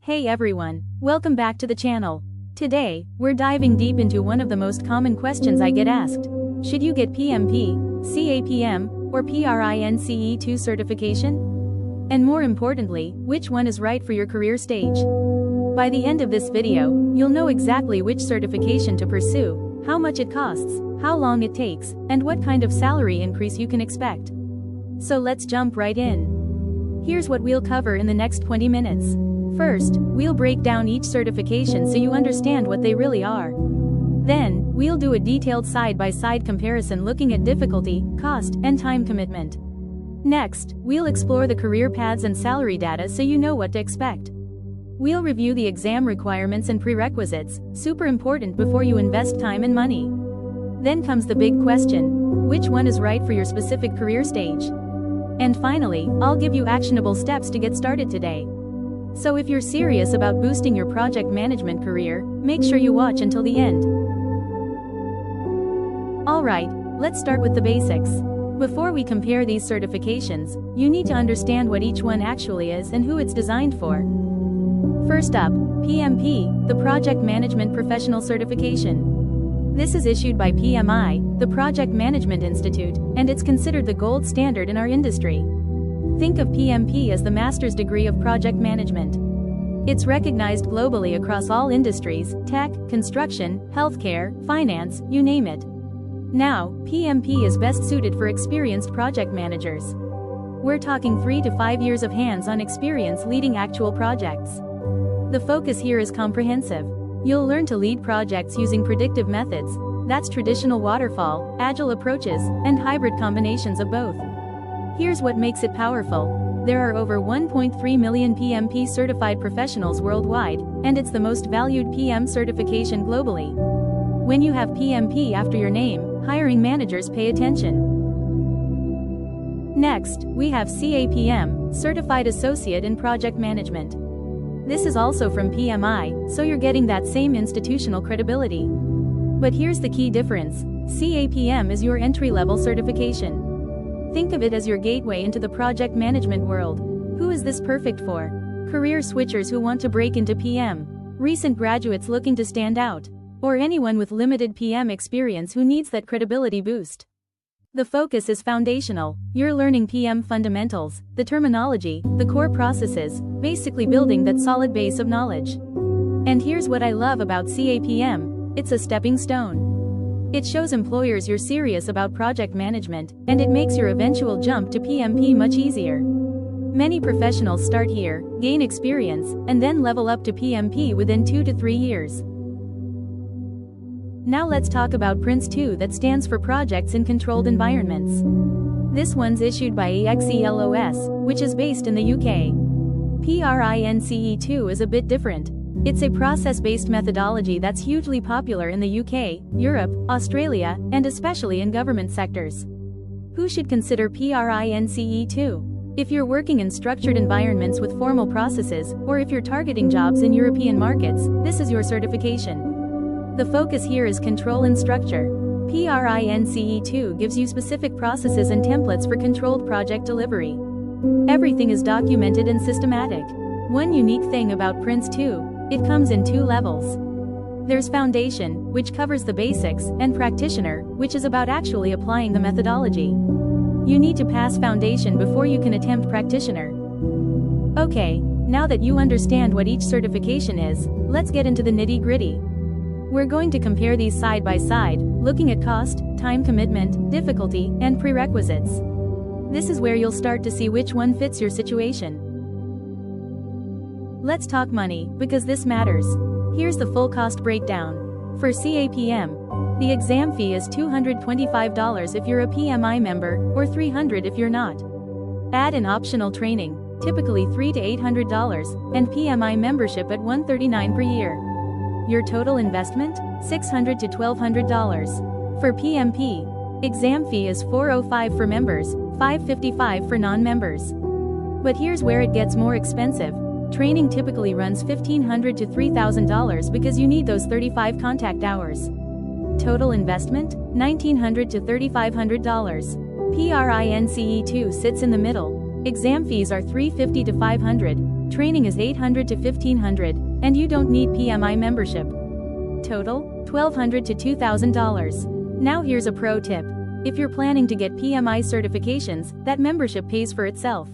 Hey everyone, welcome back to the channel. Today, we're diving deep into one of the most common questions I get asked. Should you get PMP, CAPM, or PRINCE2 certification? And more importantly, which one is right for your career stage? By the end of this video, you'll know exactly which certification to pursue, how much it costs, how long it takes, and what kind of salary increase you can expect. So let's jump right in. Here's what we'll cover in the next 20 minutes. First, we'll break down each certification so you understand what they really are. Then, we'll do a detailed side-by-side comparison looking at difficulty, cost, and time commitment. Next, we'll explore the career paths and salary data so you know what to expect. We'll review the exam requirements and prerequisites, super important before you invest time and money. Then comes the big question: which one is right for your specific career stage? And finally, I'll give you actionable steps to get started today. So if you're serious about boosting your project management career, make sure you watch until the end. Alright, let's start with the basics. Before we compare these certifications, you need to understand what each one actually is and who it's designed for. First up, PMP, the Project Management Professional Certification. This is issued by PMI, the Project Management Institute, and it's considered the gold standard in our industry. Think of PMP as the master's degree of project management. It's recognized globally across all industries: tech, construction, healthcare, finance, you name it. Now, PMP is best suited for experienced project managers. We're talking 3 to 5 years of hands-on experience leading actual projects. The focus here is comprehensive. You'll learn to lead projects using predictive methods, that's traditional waterfall, agile approaches, and hybrid combinations of both. Here's what makes it powerful. There are over 1.3 million PMP certified professionals worldwide, and it's the most valued PM certification globally. When you have PMP after your name, hiring managers pay attention. Next, we have CAPM, Certified Associate in Project Management. This is also from PMI, so you're getting that same institutional credibility. But here's the key difference: CAPM is your entry-level certification. Think of it as your gateway into the project management world. Who is this perfect for? Career switchers who want to break into PM, recent graduates looking to stand out, or anyone with limited PM experience who needs that credibility boost. The focus is foundational. You're learning PM fundamentals, the terminology, the core processes, basically building that solid base of knowledge. And here's what I love about CAPM: it's a stepping stone. It shows employers you're serious about project management, and it makes your eventual jump to PMP much easier. Many professionals start here, gain experience, and then level up to PMP within 2 to 3 years. Now let's talk about PRINCE2, that stands for Projects in Controlled Environments. This one's issued by EXELOS, which is based in the UK. PRINCE2 is a bit different. It's a process-based methodology that's hugely popular in the UK, Europe, Australia, and especially in government sectors. Who should consider PRINCE2? If you're working in structured environments with formal processes, or if you're targeting jobs in European markets, this is your certification. The focus here is control and structure. PRINCE2 gives you specific processes and templates for controlled project delivery. Everything is documented and systematic. One unique thing about PRINCE2: it comes in 2 levels. There's Foundation, which covers the basics, and Practitioner, which is about actually applying the methodology. You need to pass Foundation before you can attempt Practitioner. Okay, now that you understand what each certification is, let's get into the nitty-gritty. We're going to compare these side by side, looking at cost, time commitment, difficulty, and prerequisites. This is where you'll start to see which one fits your situation. Let's talk money, because this matters. Here's the full cost breakdown. For CAPM, the exam fee is $225 if you're a PMI member, or $300 if you're not. Add in optional training, typically $300 to $800, and PMI membership at $139 per year. Your total investment? $600 to $1,200. For PMP, exam fee is $405 for members, $555 for non-members. But here's where it gets more expensive. Training typically runs $1,500 to $3,000 because you need those 35 contact hours. Total investment? $1,900 to $3,500. PRINCE2 sits in the middle. Exam fees are $350 to $500, Training is $800 to $1,500, and you don't need PMI membership. Total, $1,200 to $2,000. Now here's a pro tip. If you're planning to get PMI certifications, that membership pays for itself.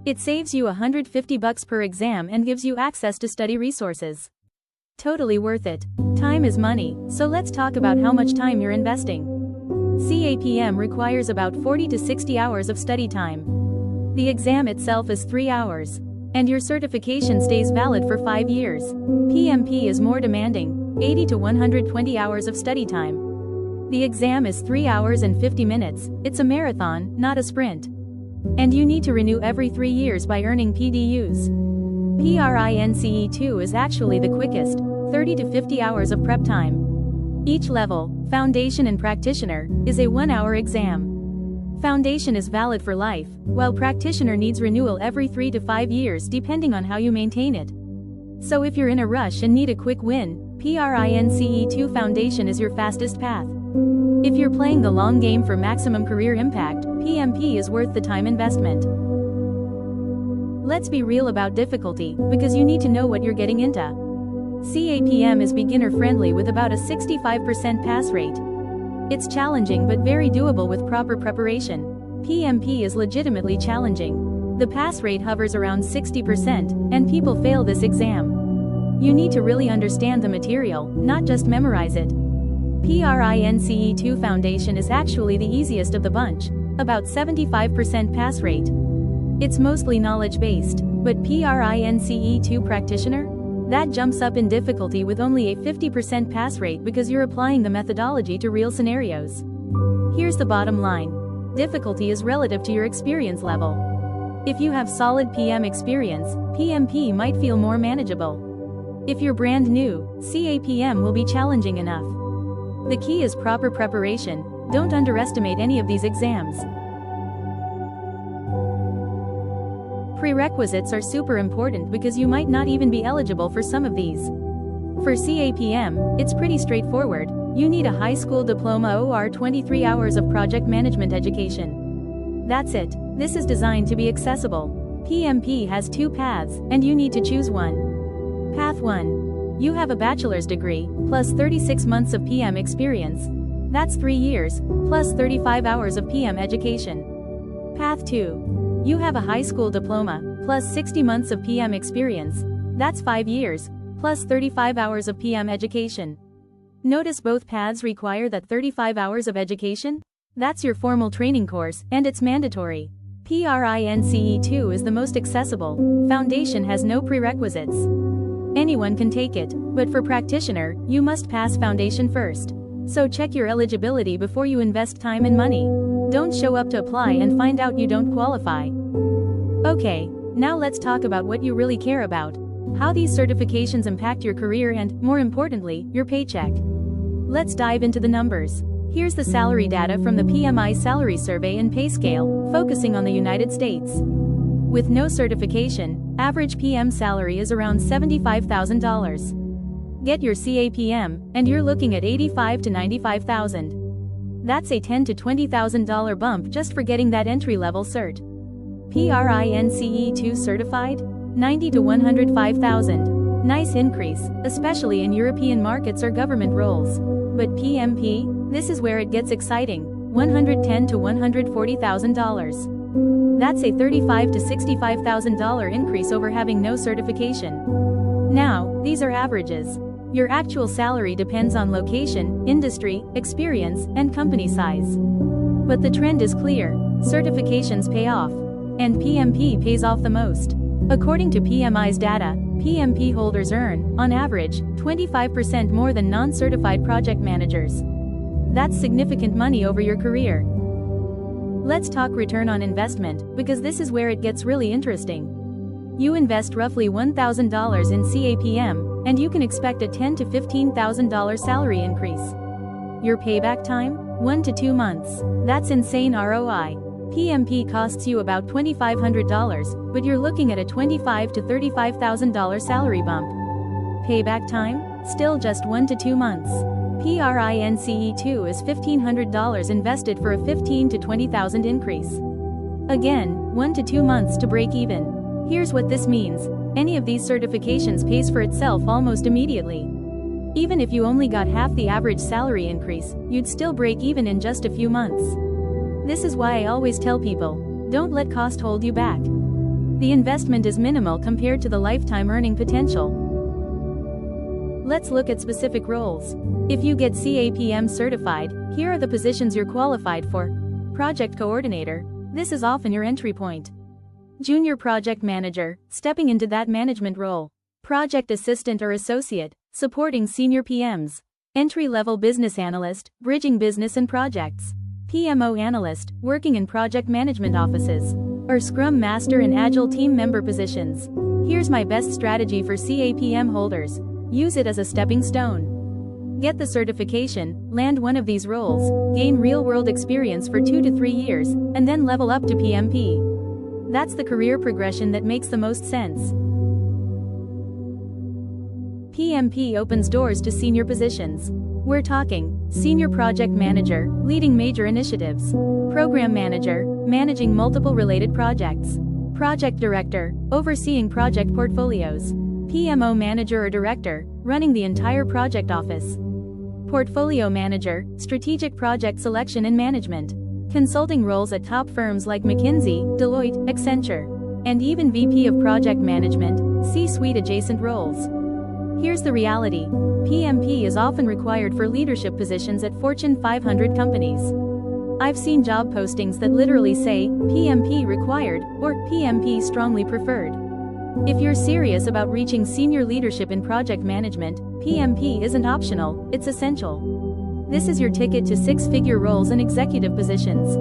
It saves you $150 per exam and gives you access to study resources. Totally worth it. Time is money, so let's talk about how much time you're investing. CAPM requires about 40 to 60 hours of study time. The exam itself is 3 hours. And your certification stays valid for 5 years. PMP is more demanding, 80 to 120 hours of study time. The exam is 3 hours and 50 minutes, it's a marathon, not a sprint. And you need to renew every 3 years by earning PDUs. PRINCE2 is actually the quickest, 30 to 50 hours of prep time. Each level, Foundation and Practitioner, is a 1-hour exam. Foundation is valid for life, while Practitioner needs renewal every 3 to 5 years depending on how you maintain it. So if you're in a rush and need a quick win, PRINCE2 Foundation is your fastest path. If you're playing the long game for maximum career impact, PMP is worth the time investment. Let's be real about difficulty, because you need to know what you're getting into. CAPM is beginner-friendly with about a 65% pass rate. It's challenging but very doable with proper preparation. PMP is legitimately challenging. The pass rate hovers around 60%, and people fail this exam. You need to really understand the material, not just memorize it. PRINCE2 Foundation is actually the easiest of the bunch, about 75% pass rate. It's mostly knowledge-based, but PRINCE2 Practitioner? That jumps up in difficulty with only a 50% pass rate because you're applying the methodology to real scenarios. Here's the bottom line. Difficulty is relative to your experience level. If you have solid PM experience, PMP might feel more manageable. If you're brand new, CAPM will be challenging enough. The key is proper preparation. Don't underestimate any of these exams. Prerequisites are super important because you might not even be eligible for some of these. For CAPM, it's pretty straightforward. You need a high school diploma or 23 hours of project management education. That's it. This is designed to be accessible. PMP has 2 paths, and you need to choose one. Path 1. You have a bachelor's degree, plus 36 months of PM experience. That's 3 years, plus 35 hours of PM education. Path 2. You have a high school diploma, plus 60 months of PM experience. That's 5 years, plus 35 hours of PM education. Notice both paths require that 35 hours of education? That's your formal training course, and it's mandatory. PRINCE2 is the most accessible. Foundation has no prerequisites. Anyone can take it, but for practitioner, you must pass foundation first. So check your eligibility before you invest time and money. Don't show up to apply and find out you don't qualify. Okay, now let's talk about what you really care about. How these certifications impact your career and, more importantly, your paycheck. Let's dive into the numbers. Here's the salary data from the PMI Salary Survey and Pay Scale, focusing on the United States. With no certification, average PM salary is around $75,000. Get your CAPM, and you're looking at $85,000 to $95,000. That's a $10,000 to $20,000 bump just for getting that entry-level cert. PRINCE2 certified? $90,000 to $105,000. Nice increase, especially in European markets or government roles. But PMP? This is where it gets exciting. $110,000 to $140,000. That's a $35,000 to $65,000 increase over having no certification. Now, these are averages. Your actual salary depends on location, industry, experience, and company size. But the trend is clear. Certifications pay off. And PMP pays off the most. According to PMI's data, PMP holders earn, on average, 25% more than non-certified project managers. That's significant money over your career. Let's talk return on investment, because this is where it gets really interesting. You invest roughly $1,000 in CAPM, and you can expect a $10,000 to $15,000 salary increase. Your payback time? 1 to 2 months. That's insane ROI. PMP costs you about $2,500, but you're looking at a $25,000 to $35,000 salary bump. Payback time? Still just 1 to 2 months. PRINCE2 is $1,500 invested for a $15,000 to $20,000 increase. Again, 1 to 2 months to break even. Here's what this means. Any of these certifications pays for itself almost immediately. Even if you only got half the average salary increase, you'd still break even in just a few months. This is why I always tell people, don't let cost hold you back. The investment is minimal compared to the lifetime earning potential. Let's look at specific roles. If you get CAPM certified, here are the positions you're qualified for. Project Coordinator, this is often your entry point. Junior Project Manager, stepping into that management role. Project Assistant or Associate, supporting senior PMs. Entry-level Business Analyst, bridging business and projects. PMO Analyst, working in project management offices. Or Scrum Master and Agile team member positions. Here's my best strategy for CAPM holders. Use it as a stepping stone. Get the certification, land one of these roles, gain real-world experience for 2 to 3 years, and then level up to PMP. That's the career progression that makes the most sense. PMP opens doors to senior positions. We're talking Senior Project Manager, leading major initiatives. Program Manager, managing multiple related projects. Project Director, overseeing project portfolios. PMO Manager or Director, running the entire project office. Portfolio Manager, strategic project selection and management. Consulting roles at top firms like McKinsey, Deloitte, Accenture. And even VP of Project Management, C-suite adjacent roles. Here's the reality. PMP is often required for leadership positions at Fortune 500 companies. I've seen job postings that literally say, PMP required, or PMP strongly preferred. If you're serious about reaching senior leadership in project management, PMP isn't optional, it's essential. This is your ticket to 6-figure roles and executive positions.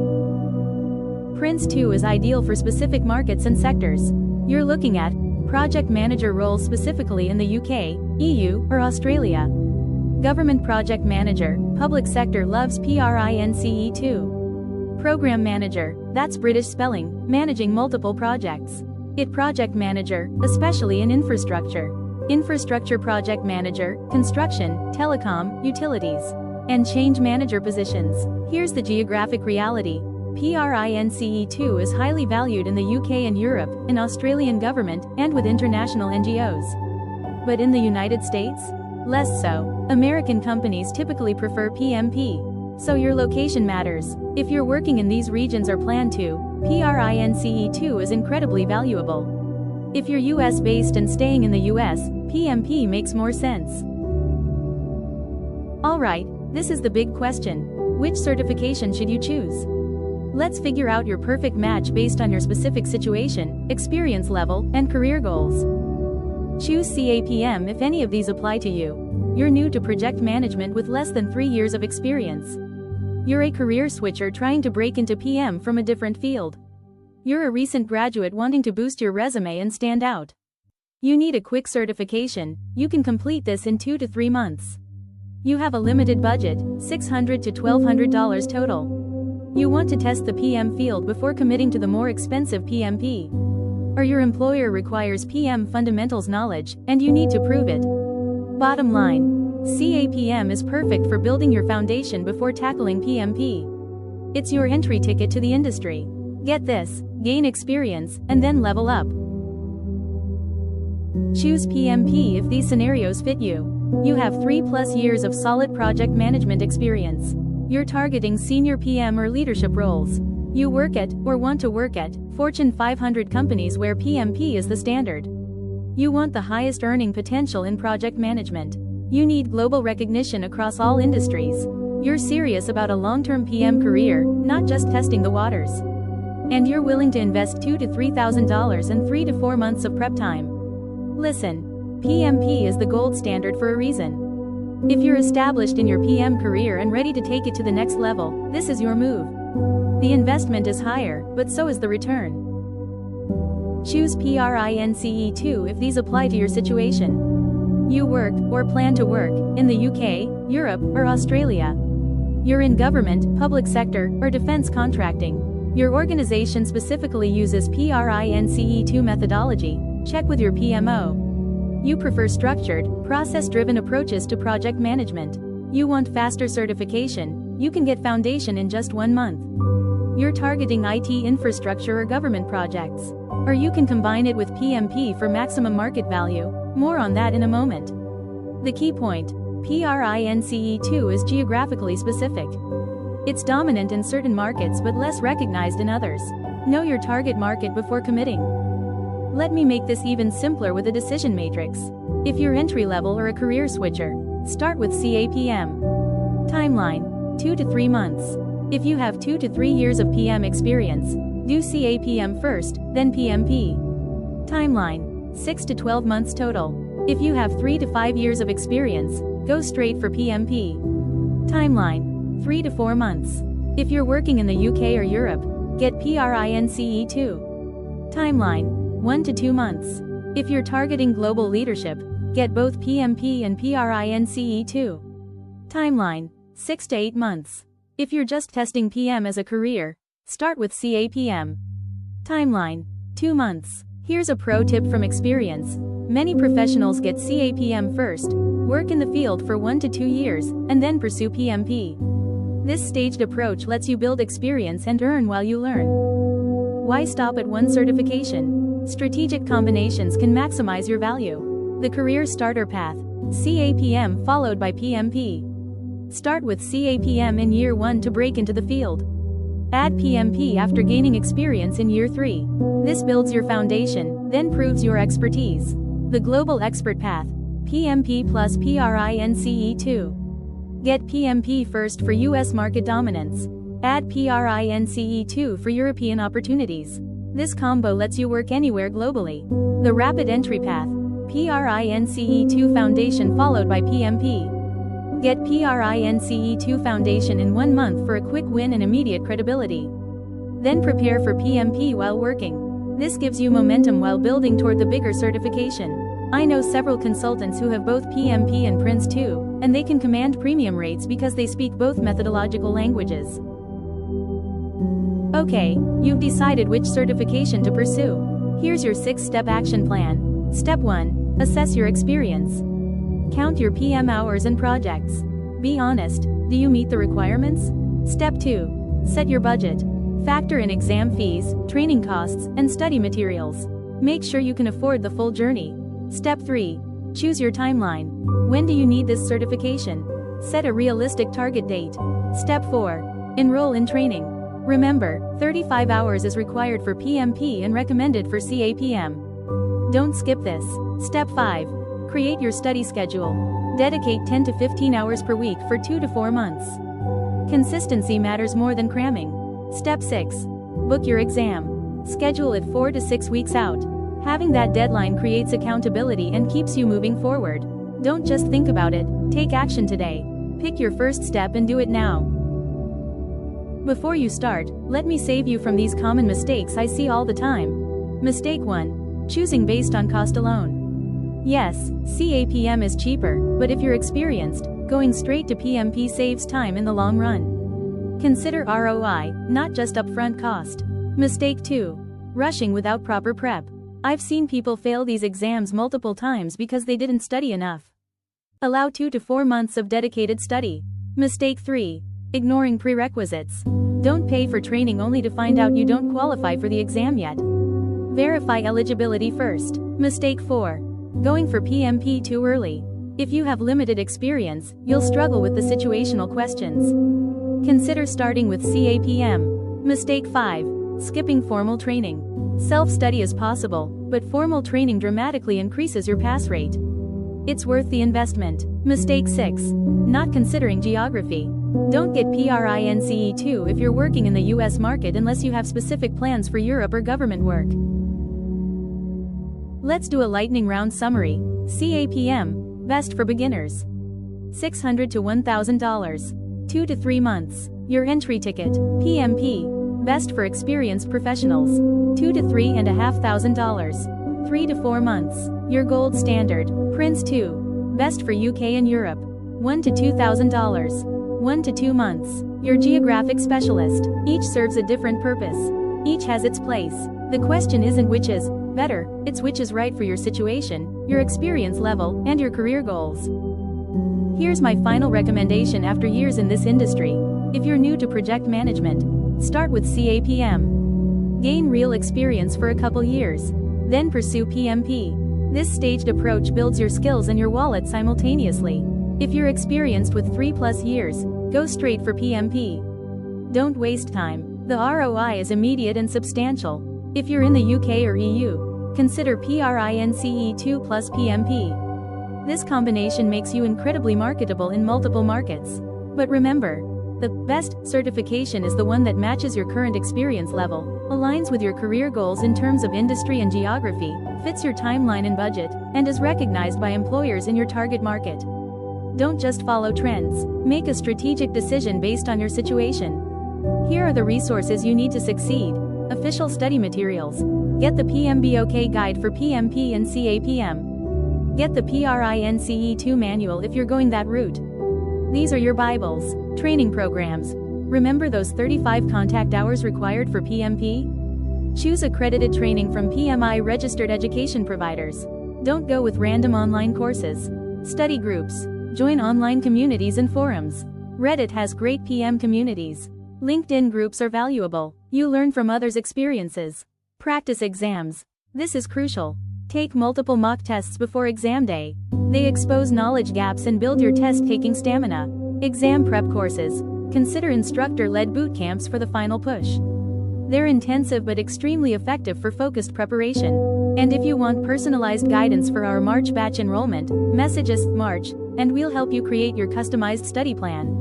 PRINCE2 is ideal for specific markets and sectors. You're looking at project manager roles specifically in the UK, EU, or Australia. Government project manager, public sector loves PRINCE2. Program manager, that's British spelling, managing multiple projects. IT project manager, especially in infrastructure. Infrastructure project manager, construction, telecom, utilities. And change manager positions. Here's the geographic reality. PRINCE2 is highly valued in the UK and Europe, in Australian government, and with international NGOs. But in the United States? Less so. American companies typically prefer PMP. So your location matters. If you're working in these regions or plan to, PRINCE2 is incredibly valuable. If you're US-based and staying in the US, PMP makes more sense. Alright, this is the big question. Which certification should you choose? Let's figure out your perfect match based on your specific situation, experience level, and career goals. Choose CAPM if any of these apply to you. You're new to project management with less than 3 years of experience. You're a career switcher trying to break into PM from a different field. You're a recent graduate wanting to boost your resume and stand out. You need a quick certification. You can complete this in 2 to 3 months. You have a limited budget, $600 to $1,200 total. You want to test the PM field before committing to the more expensive PMP. Or your employer requires PM fundamentals knowledge, and you need to prove it. Bottom line, CAPM is perfect for building your foundation before tackling PMP. It's your entry ticket to the industry. Get this, gain experience, and then level up. Choose PMP if these scenarios fit you. You have 3+ years of solid project management experience. You're targeting senior PM or leadership roles. You work at, or want to work at, Fortune 500 companies where PMP is the standard. You want the highest earning potential in project management. You need global recognition across all industries. You're serious about a long-term PM career, not just testing the waters. And you're willing to invest $2,000 to $3,000 and 3 to 4 months of prep time. Listen, PMP is the gold standard for a reason. If you're established in your PM career and ready to take it to the next level, this is your move. The investment is higher, but so is the return. Choose PRINCE2 if these apply to your situation. You work, or plan to work, in the UK, Europe, or Australia. You're in government, public sector, or defense contracting. Your organization specifically uses PRINCE2 methodology. Check with your PMO. You prefer structured, process-driven approaches to project management. You want faster certification. You can get foundation in just 1 month. You're targeting IT infrastructure or government projects. Or you can combine it with PMP for maximum market value. More on that in a moment. The key point: PRINCE2 is geographically specific. It's dominant in certain markets but less recognized in others. Know your target market before committing. Let me make this even simpler with a decision matrix. If you're entry-level or a career switcher, start with CAPM. Timeline: 2 to 3 months. If you have 2 to 3 years of PM experience, do CAPM first, then PMP. Timeline: 6 to 12 months total. If you have 3 to 5 years of experience, go straight for PMP. Timeline: 3 to 4 months. If you're working in the UK or Europe, get PRINCE2. Timeline: 1 to 2 months. If you're targeting global leadership, get both PMP and PRINCE2. Timeline: 6 to 8 months. If you're just testing PM as a career, start with CAPM. Timeline: 2 months. Here's a pro tip from experience. Many professionals get CAPM first, work in the field for 1 to 2 years, and then pursue PMP. This staged approach lets you build experience and earn while you learn. Why stop at one certification? Strategic combinations can maximize your value. The career starter path: CAPM followed by PMP. Start with CAPM in year 1 to break into the field. Add PMP after gaining experience in year 3. This builds your foundation, then proves your expertise. The global expert path: PMP plus PRINCE2. Get PMP first for US market dominance. Add PRINCE2 for European opportunities. This combo lets you work anywhere globally. The rapid entry path: PRINCE2 foundation followed by PMP. Get PRINCE2 foundation in 1 month for a quick win and immediate credibility. Then prepare for PMP while working. This gives you momentum while building toward the bigger certification. I know several consultants who have both PMP and PRINCE2, and they can command premium rates because they speak both methodological languages. Okay, you've decided which certification to pursue. Here's your 6-step action plan. Step 1. Assess your experience. Count your PM hours and projects. Be honest, do you meet the requirements? Step 2. Set your budget. Factor in exam fees, training costs, and study materials. Make sure you can afford the full journey. Step 3. Choose your timeline. When do you need this certification? Set a realistic target date. Step 4. Enroll in training. Remember, 35 hours is required for PMP and recommended for CAPM. Don't skip this. Step 5. Create your study schedule. Dedicate 10 to 15 hours per week for 2 to 4 months. Consistency matters more than cramming. Step 6. Book your exam. Schedule it 4 to 6 weeks out. Having that deadline creates accountability and keeps you moving forward. Don't just think about it, take action today. Pick your first step and do it now. Before you start, let me save you from these common mistakes I see all the time. Mistake 1. Choosing based on cost alone. Yes, CAPM is cheaper, but if you're experienced, going straight to PMP saves time in the long run. Consider ROI, not just upfront cost. Mistake 2. Rushing without proper prep. I've seen people fail these exams multiple times because they didn't study enough. Allow 2 to 4 months of dedicated study. Mistake 3. Ignoring prerequisites. Don't pay for training only to find out you don't qualify for the exam yet. Verify eligibility first. Mistake 4. Going for PMP too early. If you have limited experience, you'll struggle with the situational questions. Consider starting with CAPM. Mistake 5. Skipping formal training. Self-study is possible, but formal training dramatically increases your pass rate. It's worth the investment. Mistake 6. Not considering geography. Don't get PRINCE2 if you're working in the US market unless you have specific plans for Europe or government work. Let's do a lightning round summary. CAPM, best for beginners. $600 to $1,000. 2 to 3 months. Your entry ticket. PMP, best for experienced professionals. $2,000 to $3,500. 3 to 4 months. Your gold standard. PRINCE2, best for UK and Europe. $1,000 to $2,000. 1 to 2 months. Your geographic specialist. Each serves a different purpose. Each has its place. The question isn't which is better, it's which is right for your situation, your experience level, and your career goals. Here's my final recommendation after years in this industry. If you're new to project management, start with CAPM. Gain real experience for a couple years. Then pursue PMP. This staged approach builds your skills and your wallet simultaneously. If you're experienced with 3+ years, go straight for PMP. Don't waste time. The ROI is immediate and substantial. If you're in the UK or EU, consider PRINCE2 plus PMP. This combination makes you incredibly marketable in multiple markets. But remember, the best certification is the one that matches your current experience level, aligns with your career goals in terms of industry and geography, fits your timeline and budget, and is recognized by employers in your target market. Don't just follow trends. Make a strategic decision based on your situation. Here are the resources you need to succeed. Official study materials. Get the PMBOK guide for PMP and CAPM. Get the PRINCE2 manual if you're going that route. These are your Bibles. Training programs. Remember those 35 contact hours required for PMP? Choose accredited training from PMI registered education providers. Don't go with random online courses. Study groups. Join online communities and forums. Reddit has great PM communities. LinkedIn groups are valuable. You learn from others' experiences. Practice exams. This is crucial. Take multiple mock tests before exam day. They expose knowledge gaps and build your test-taking stamina. Exam prep courses. Consider instructor-led boot camps for the final push. They're intensive but extremely effective for focused preparation. And if you want personalized guidance for our March batch enrollment, message us March, and we'll help you create your customized study plan.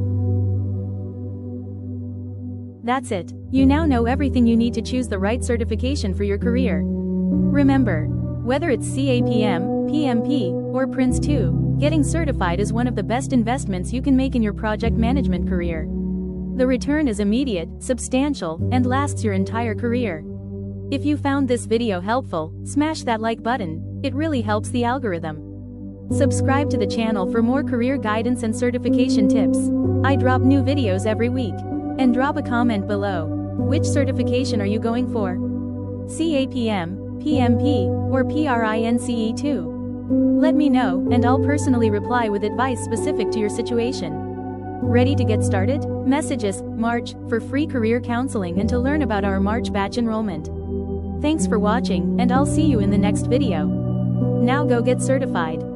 That's it. You now know everything you need to choose the right certification for your career. Remember, whether it's CAPM, PMP, or PRINCE2, getting certified is one of the best investments you can make in your project management career. The return is immediate, substantial, and lasts your entire career. If you found this video helpful, smash that like button. It really helps the algorithm. Subscribe to the channel for more career guidance and certification tips. I drop new videos every week. And drop a comment below. Which certification are you going for? CAPM, PMP, or PRINCE2? Let me know, and I'll personally reply with advice specific to your situation. Ready to get started? Message us, March, for free career counseling and to learn about our March batch enrollment. Thanks for watching, and I'll see you in the next video. Now go get certified.